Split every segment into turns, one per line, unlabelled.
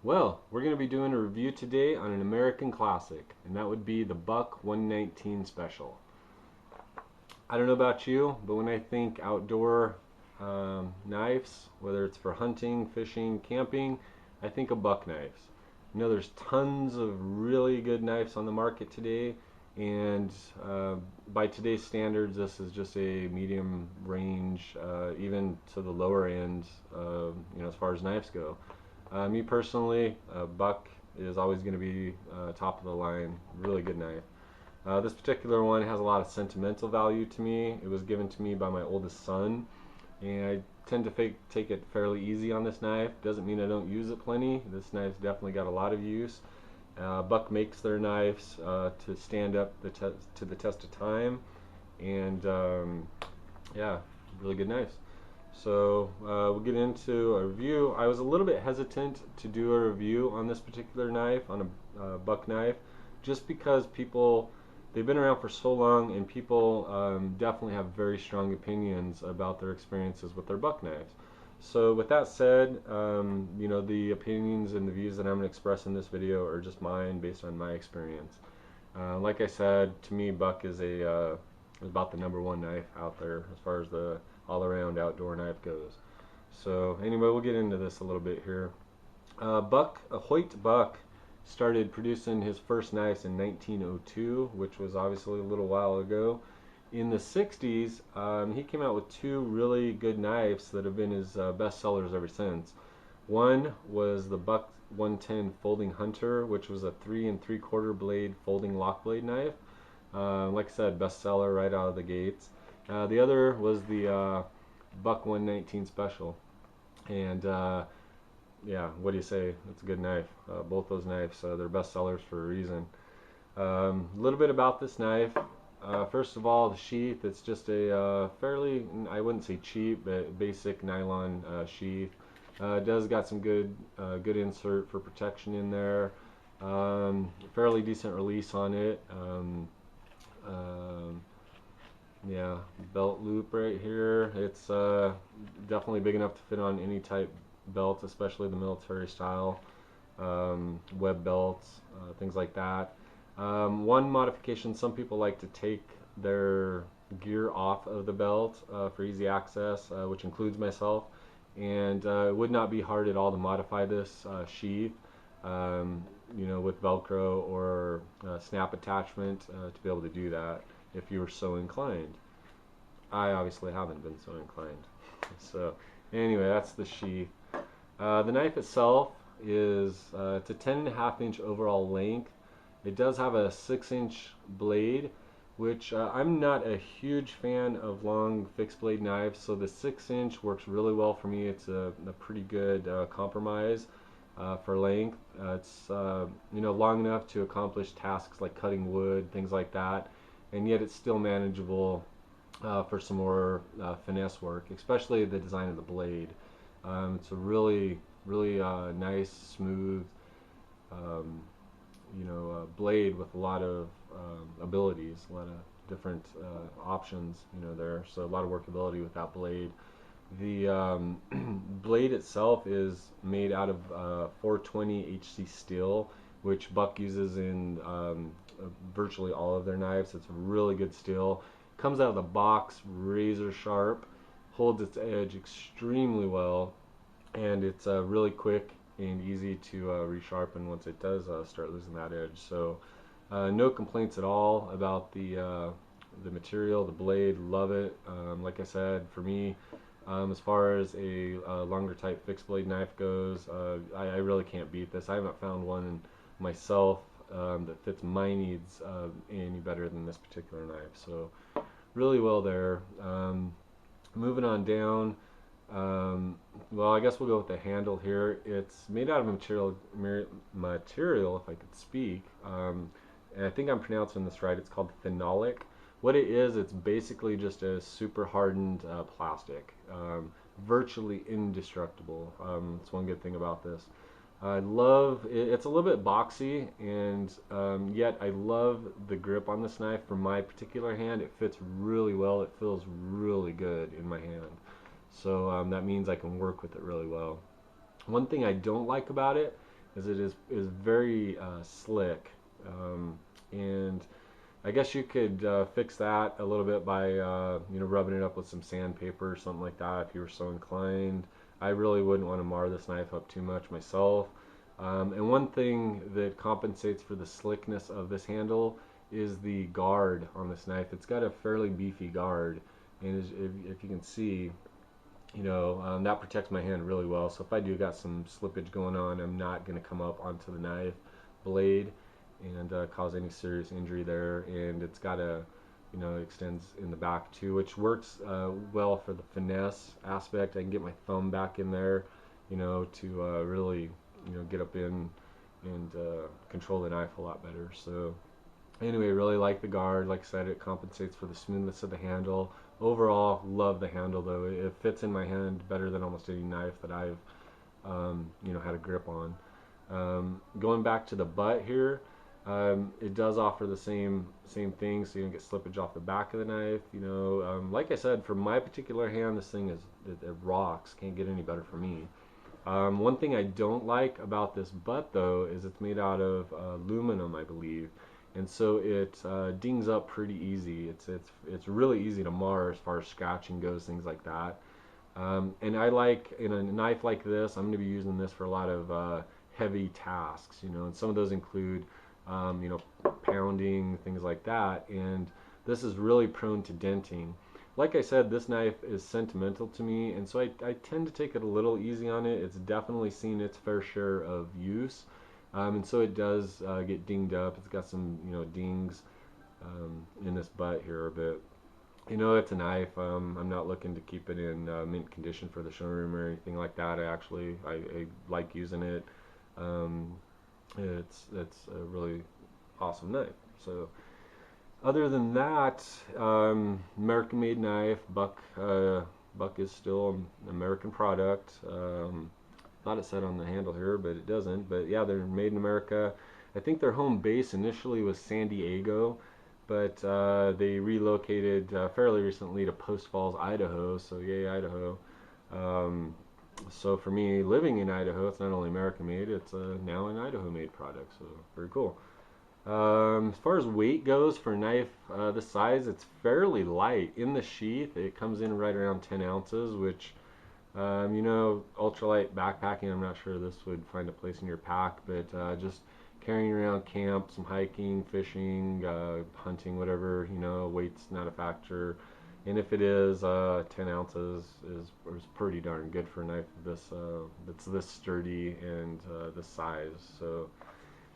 Well, we're going to be doing a review today on an American classic, and that would be the Buck 119 Special. I don't know about you, but when I think outdoor knives, whether it's for hunting, fishing, camping, I think of Buck knives. You know, there's tons of really good knives on the market today, and by today's standards, this is just a medium range, even to the lower end, as far as knives go. Me personally, Buck is always going to be top of the line. Really good knife. This particular one has a lot of sentimental value to me. It was given to me by my oldest son, and I tend to take it fairly easy on this knife. Doesn't mean I don't use it plenty. This knife's definitely got a lot of use. Buck makes their knives to stand up to the test of time, and yeah, really good knives. So we'll get into a review. I was a little bit hesitant to do a review on this particular knife, on a Buck knife, just because they've been around for so long, and people definitely have very strong opinions about their experiences with their Buck knives. So with that said, the opinions and the views that I'm going to express in this video are just mine based on my experience. Like I said, to me, Buck is about the #1 knife out there as far as the all-around outdoor knife goes. So anyway, we'll get into this a little bit here. Hoyt Buck started producing his first knives in 1902, which was obviously a little while ago. In the 60s, he came out with two really good knives that have been his best sellers ever since. One was the Buck 110 Folding Hunter, which was a 3 3/4 blade folding lock blade knife. Like I said, bestseller right out of the gates. The other was the Buck 119 Special, and yeah, what do you say? It's a good knife. Both those knives, they're best sellers for a reason. A little bit about this knife. First of all, the sheath. It's just a fairly, I wouldn't say cheap, but basic nylon sheath. It does got some good insert for protection in there. Fairly decent release on it. Yeah, belt loop right here. It's definitely big enough to fit on any type belt, especially the military style web belts, things like that. One modification, some people like to take their gear off of the belt for easy access, which includes myself, and it would not be hard at all to modify this sheath, with Velcro or snap attachment to be able to do that if you were so inclined. I obviously haven't been so inclined. So anyway, that's the sheath. The knife itself is it's a 10.5-inch overall length. It does have a 6-inch blade, which I'm not a huge fan of long fixed blade knives, so the 6-inch works really well for me. It's a pretty good compromise for length. It's long enough to accomplish tasks like cutting wood, things like that, and yet it's still manageable for some more finesse work, especially the design of the blade. It's a really nice, smooth, blade with a lot of abilities, a lot of different options, there. So a lot of workability with that blade. The blade itself is made out of 420 HC steel, which Buck uses in virtually all of their knives. It's really good steel. Comes out of the box razor sharp, holds its edge extremely well, and it's really quick and easy to resharpen once it does start losing that edge. So no complaints at all about the material, the blade. Love it. Like I said, for me, as far as a longer type fixed blade knife goes, I really can't beat this. I haven't found one myself that fits my needs any better than this particular knife. So really well there. Moving on down, well, I guess we'll go with the handle here. It's made out of material, if I could speak, and I think I'm pronouncing this right. It's called phenolic. What it is, it's basically just a super hardened plastic, virtually indestructible. That's one good thing about this. I love it. It's a little bit boxy, and yet I love the grip on this knife. For my particular hand, it fits really well. It feels really good in my hand, so that means I can work with it really well. One thing I don't like about it is it is very slick, and I guess you could fix that a little bit by rubbing it up with some sandpaper or something like that if you were so inclined. I really wouldn't want to mar this knife up too much myself. And one thing that compensates for the slickness of this handle is the guard on this knife. It's got a fairly beefy guard, and if you can see, that protects my hand really well. So if I do got some slippage going on, I'm not going to come up onto the knife blade and cause any serious injury there. And it's got a, extends in the back too, which works well for the finesse aspect. I can get my thumb back in there, to really, get up in and control the knife a lot better. So anyway, really like the guard. Like I said, it compensates for the smoothness of the handle. Overall, love the handle though. It fits in my hand better than almost any knife that I've, had a grip on. Going back to the butt here, it does offer the same thing, so you don't get slippage off the back of the knife. Like I said, for my particular hand, this thing it rocks. Can't get any better for me. One thing I don't like about this butt though is it's made out of aluminum, I believe, and so it dings up pretty easy. It's really easy to mar as far as scratching goes, things like that. And I like, in a knife like this, I'm going to be using this for a lot of heavy tasks, and some of those include pounding, things like that, and this is really prone to denting. Like I said, this knife is sentimental to me, and so I tend to take it a little easy on it. It's definitely seen its fair share of use, and so it does get dinged up. It's got some dings in this butt here, but it's a knife. I'm not looking to keep it in mint condition for the showroom or anything like that. I like using it. It's a really awesome knife. So other than that, American-made knife. Buck is still an American product. Thought it said on the handle here, but it doesn't. But yeah, they're made in America. I think their home base initially was San Diego, but they relocated fairly recently to Post Falls, Idaho. So yay, Idaho. So for me, living in Idaho, it's not only American made, it's now an Idaho made product. So very cool. As far as weight goes for a knife this size, it's fairly light. In the sheath, it comes in right around 10 ounces, which, ultralight backpacking, I'm not sure this would find a place in your pack, but just carrying around camp, some hiking, fishing, hunting, whatever, weight's not a factor. And if it is, 10 ounces is pretty darn good for a knife that's this sturdy and this size. So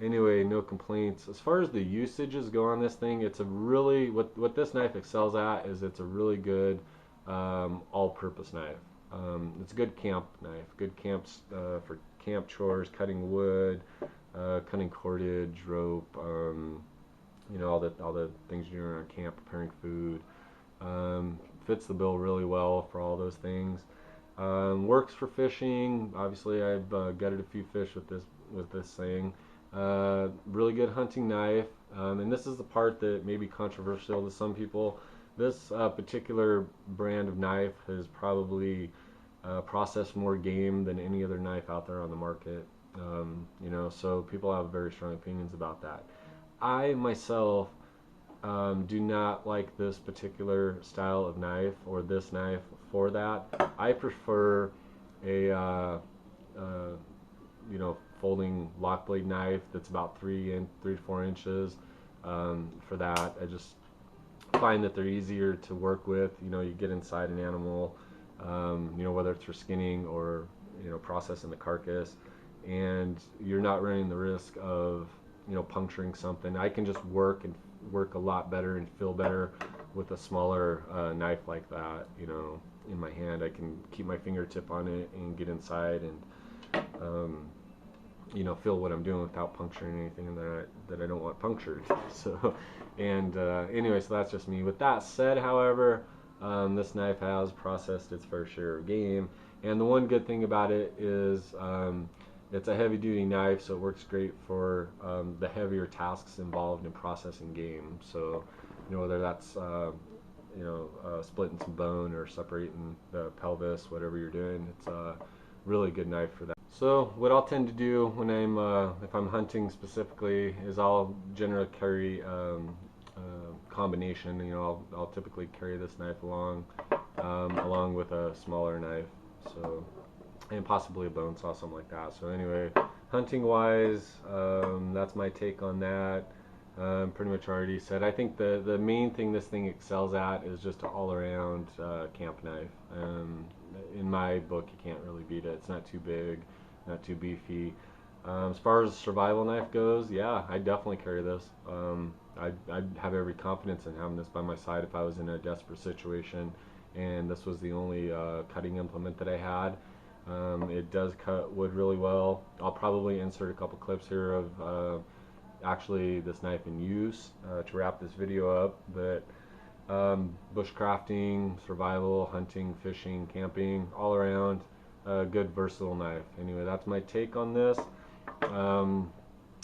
anyway, no complaints. As far as the usages go on this thing, it's a really, what this knife excels at is it's a really good all-purpose knife. It's a good camp knife, good camps for camp chores, cutting wood, cutting cordage, rope, all the things you're doing on camp, preparing food. Fits the bill really well for all those things. Works for fishing. Obviously, I've gutted a few fish with this thing. Really good hunting knife. And this is the part that may be controversial to some people. This particular brand of knife has probably processed more game than any other knife out there on the market. So people have very strong opinions about that. I myself do not like this particular style of knife or this knife for that. I prefer a folding lock blade knife that's about 3 to 4 inches. For that, I just find that they're easier to work with. You get inside an animal, whether it's for skinning or processing the carcass, and you're not running the risk of puncturing something. I can just work a lot better and feel better with a smaller knife like that, in my hand. I can keep my fingertip on it and get inside and feel what I'm doing without puncturing anything that I don't want punctured. So, and anyway, so that's just me. With that said, however, this knife has processed its fair share of game, and the one good thing about it is it's a heavy-duty knife, so it works great for the heavier tasks involved in processing game. So, whether that's splitting some bone or separating the pelvis, whatever you're doing, it's a really good knife for that. So what I'll tend to do when if I'm hunting specifically is I'll generally carry combination. You know, I'll typically carry this knife along with a smaller knife. So, and possibly a bone saw, something like that. So anyway, hunting wise, that's my take on that. Pretty much already said. I think the main thing this thing excels at is just an all-around camp knife. In my book, you can't really beat it. It's not too big, not too beefy. As far as survival knife goes, yeah, I definitely carry this. I'd have every confidence in having this by my side if I was in a desperate situation, and this was the only cutting implement that I had. It does cut wood really well. I'll probably insert a couple clips here of actually this knife in use to wrap this video up, but bushcrafting, survival, hunting, fishing, camping, all around good versatile knife. Anyway, that's my take on this.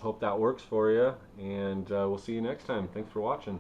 Hope that works for you, and we'll see you next time. Thanks for watching.